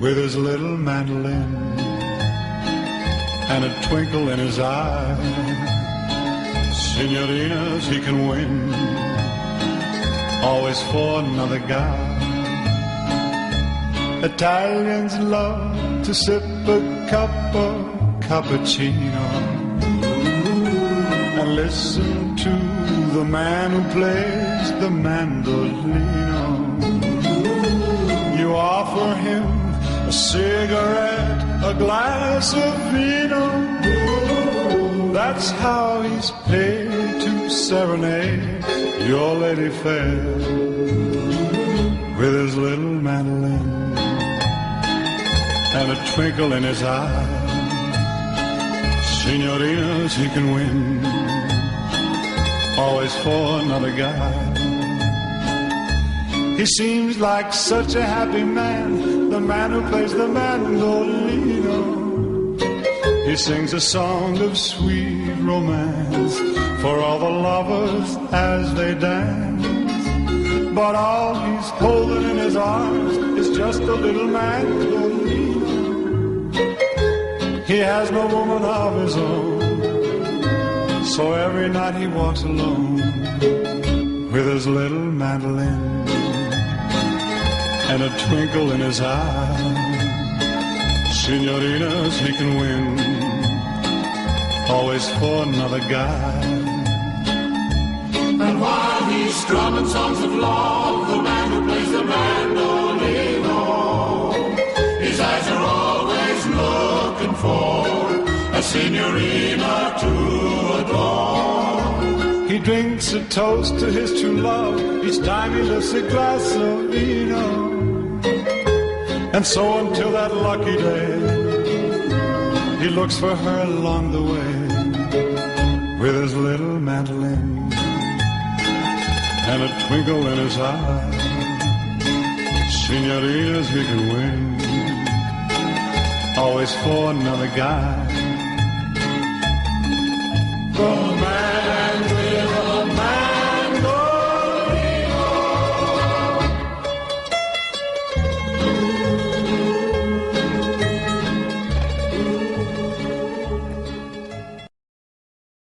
with his little mandolin and a twinkle in his eye. Signorinas he can win, always for another guy. Italians love to sip a cup of cappuccino and listen to the man who plays the mandolino. You offer him a cigarette, a glass of vino. That's how he's paid to serenade your lady fair with his little mandolin and a twinkle in his eye. Signorinas he can win, always for another guy. He seems like such a happy man, the man who plays the mandolino. He sings a song of sweet romance for all the lovers as they dance. But all he's holding in his arms is just a little mandolino. He has no woman of his own, so every night he walks alone with his little mandolin and a twinkle in his eye. Signorinas he can win, always for another guy. And while he's strumming songs of love, the man who plays the mandolino, his eyes are always looking for a signorina to adore. He drinks a toast to his true love each time he lifts a glass of vino. And so until that lucky day, he looks for her along the way with his little mandolin and a twinkle in his eye. Signorinas he can win, always for another guy.